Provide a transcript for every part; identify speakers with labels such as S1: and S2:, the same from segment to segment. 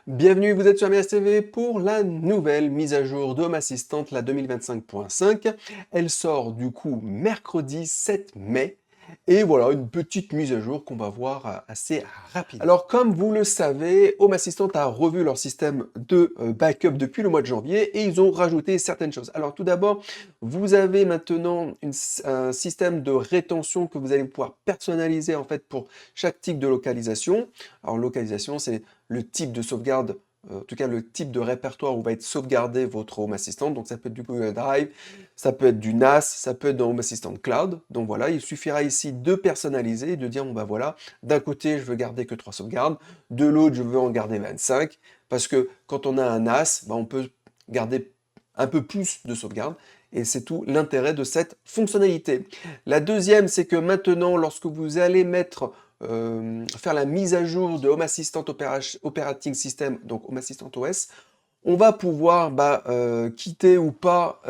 S1: Bienvenue, vous êtes sur MAS TV pour la nouvelle mise à jour de Home Assistant, la 2025.5. Elle sort du coup mercredi 7 mai. Et voilà, une petite mise à jour qu'on va voir assez rapide. Alors comme vous le savez, Home Assistant a revu leur système de backup depuis le mois de janvier et ils ont rajouté certaines choses. Alors tout d'abord, vous avez maintenant un système de rétention que vous allez pouvoir personnaliser en fait pour chaque type de localisation. Alors localisation, c'est le type de sauvegarde, en tout cas le type de répertoire où va être sauvegardé votre Home Assistant. Donc ça peut être du Google Drive, ça peut être du NAS, ça peut être dans Home Assistant Cloud. Donc voilà, il suffira ici de personnaliser, de dire, bon bah voilà, d'un côté je veux garder que 3 sauvegardes, de l'autre je veux en garder 25, parce que quand on a un NAS, bah, on peut garder un peu plus de sauvegarde. Et c'est tout l'intérêt de cette fonctionnalité. La deuxième, c'est que maintenant, lorsque vous allez faire la mise à jour de Home Assistant Operating System, donc Home Assistant OS, on va pouvoir quitter ou pas,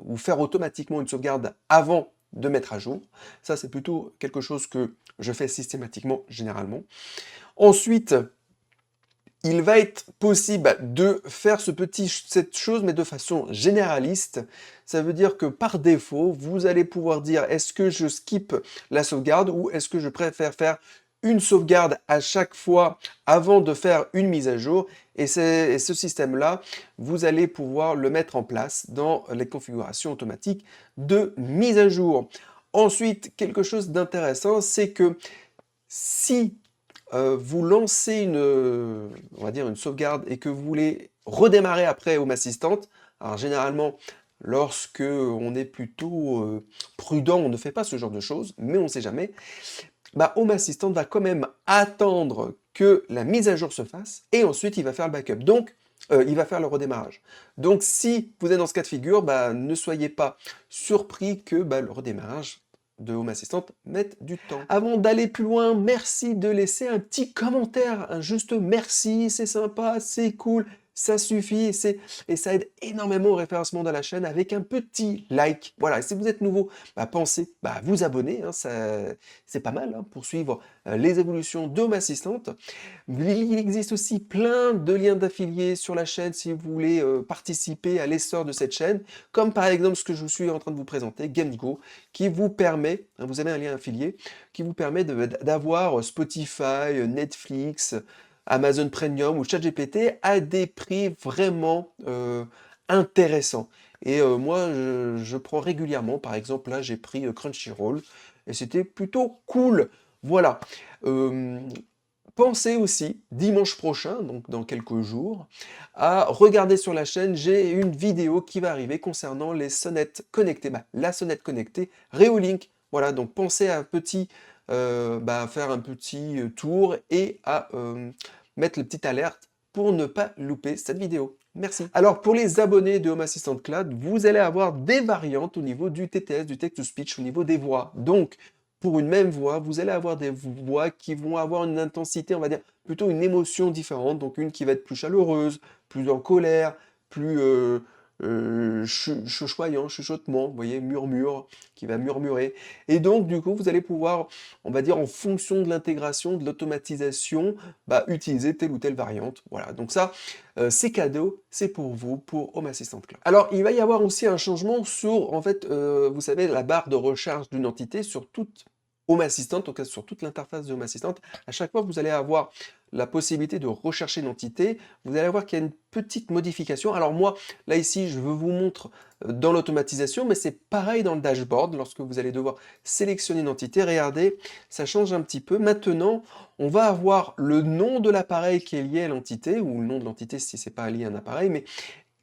S1: ou faire automatiquement une sauvegarde avant de mettre à jour. Ça, c'est plutôt quelque chose que je fais systématiquement, généralement. Ensuite, il va être possible de faire cette chose, mais de façon généraliste. Ça veut dire que par défaut, vous allez pouvoir dire est-ce que je skip la sauvegarde ou est-ce que je préfère faire une sauvegarde à chaque fois avant de faire une mise à jour. Et ce système-là, vous allez pouvoir le mettre en place dans les configurations automatiques de mise à jour. Ensuite, quelque chose d'intéressant, c'est que si vous lancez on va dire une sauvegarde et que vous voulez redémarrer après Home Assistant, alors généralement, lorsque on est plutôt prudent, on ne fait pas ce genre de choses, mais on ne sait jamais, bah, Home Assistant va quand même attendre que la mise à jour se fasse et ensuite il va faire le backup. Donc, il va faire le redémarrage. Donc, si vous êtes dans ce cas de figure, bah, ne soyez pas surpris que bah, le redémarrage de Home Assistant mette du temps. Avant d'aller plus loin, merci de laisser un petit commentaire, un juste merci, c'est sympa, c'est cool, ça suffit et ça aide énormément au référencement de la chaîne avec un petit like. Voilà, et si vous êtes nouveau, bah, pensez à vous abonner, hein, c'est pas mal hein, pour suivre les évolutions de Home Assistant. Il existe aussi plein de liens d'affiliés sur la chaîne si vous voulez participer à l'essor de cette chaîne, comme par exemple ce que je suis en train de vous présenter, GameGo, qui vous permet, hein, vous avez un lien affilié, qui vous permet d'avoir Spotify, Netflix, Amazon Premium ou ChatGPT à des prix vraiment intéressants. Et moi, je prends régulièrement, par exemple, là, j'ai pris Crunchyroll, et c'était plutôt cool. Voilà. Euh, Pensez aussi, dimanche prochain, donc dans quelques jours, à regarder sur la chaîne, j'ai une vidéo qui va arriver concernant les sonnettes connectées, la sonnette connectée Reolink. Voilà, donc pensez à faire un petit tour et à mettre le petit alerte pour ne pas louper cette vidéo. Merci. Alors pour les abonnés de Home Assistant Cloud, vous allez avoir des variantes au niveau du TTS, du text-to-speech, au niveau des voix. Donc, pour une même voix, vous allez avoir des voix qui vont avoir une intensité, on va dire, plutôt une émotion différente. Donc une qui va être plus chaleureuse, plus en colère, plus choyant, chuchotement, vous voyez, murmure, qui va murmurer. Et donc du coup, vous allez pouvoir, on va dire, en fonction de l'intégration, de l'automatisation, utiliser telle ou telle variante. Voilà, donc ça, c'est cadeau, c'est pour vous, pour Home Assistant Cloud. Alors, il va y avoir aussi un changement sur, en fait, vous savez, la barre de recharge d'une entité sur toute Home Assistant, en tout cas sur toute l'interface de Home Assistant. À chaque fois que vous allez avoir la possibilité de rechercher une entité, vous allez voir qu'il y a une petite modification. Alors moi, là ici, je vous montre dans l'automatisation, mais c'est pareil dans le dashboard. Lorsque vous allez devoir sélectionner une entité, regardez, ça change un petit peu. Maintenant, on va avoir le nom de l'appareil qui est lié à l'entité, ou le nom de l'entité si c'est pas lié à un appareil, mais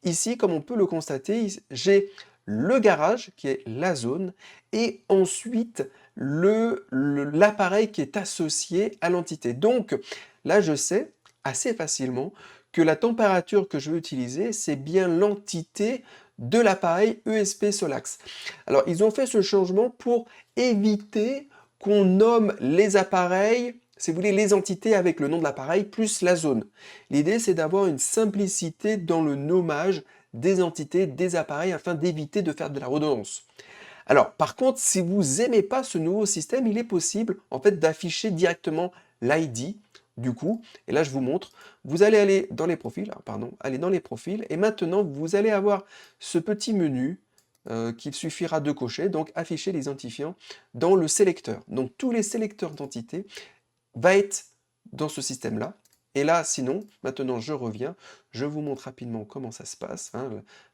S1: ici, comme on peut le constater, j'ai le garage qui est la zone et ensuite l'appareil qui est associé à l'entité. Donc là, je sais assez facilement que la température que je veux utiliser, c'est bien l'entité de l'appareil ESP Solax. Alors, ils ont fait ce changement pour éviter qu'on nomme les appareils, si vous voulez, les entités avec le nom de l'appareil plus la zone. L'idée, c'est d'avoir une simplicité dans le nommage des entités, des appareils, afin d'éviter de faire de la redondance. Alors, par contre, si vous n'aimez pas ce nouveau système, il est possible, en fait, d'afficher directement l'ID du coup, et là je vous montre, vous allez aller dans les profils, aller dans les profils, et maintenant vous allez avoir ce petit menu qu'il suffira de cocher, donc afficher l'identifiant dans le sélecteur. Donc tous les sélecteurs d'entités va être dans ce système-là. Et là, sinon, maintenant je reviens, je vous montre rapidement comment ça se passe, hein,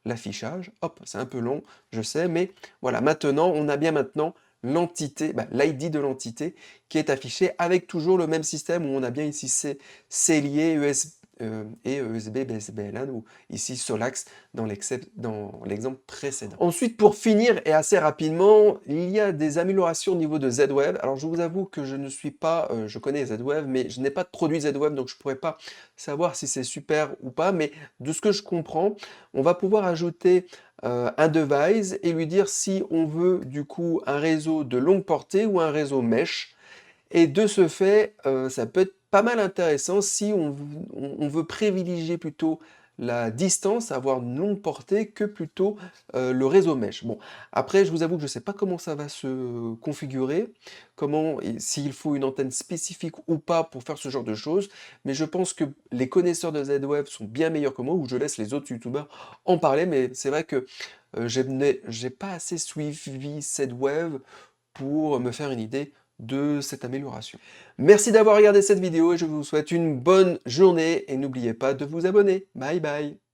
S1: l'affichage. Hop, c'est un peu long, je sais, mais voilà, maintenant, on a bien maintenant l'entité, l'ID de l'entité qui est affiché avec toujours le même système où on a bien ici C lié et USB BSBLAN ou ici Solax dans l'exemple précédent. Ensuite, pour finir et assez rapidement, il y a des améliorations au niveau de Z-Wave. Alors je vous avoue que je ne suis pas, je connais Z-Wave, mais je n'ai pas de produit Z-Wave, donc je ne pourrais pas savoir si c'est super ou pas, mais de ce que je comprends, on va pouvoir ajouter un device et lui dire si on veut du coup un réseau de longue portée ou un réseau mesh. Et de ce fait, ça peut être pas mal intéressant si on veut privilégier plutôt la distance, avoir une longue portée, que plutôt le réseau mesh. Bon, après, je vous avoue que je ne sais pas comment ça va se configurer, s'il faut une antenne spécifique ou pas pour faire ce genre de choses, mais je pense que les connaisseurs de Z-Wave sont bien meilleurs que moi, ou je laisse les autres youtubeurs en parler, mais c'est vrai que j'ai pas assez suivi Z-Wave pour me faire une idée de cette amélioration. Merci d'avoir regardé cette vidéo et je vous souhaite une bonne journée et n'oubliez pas de vous abonner. Bye bye.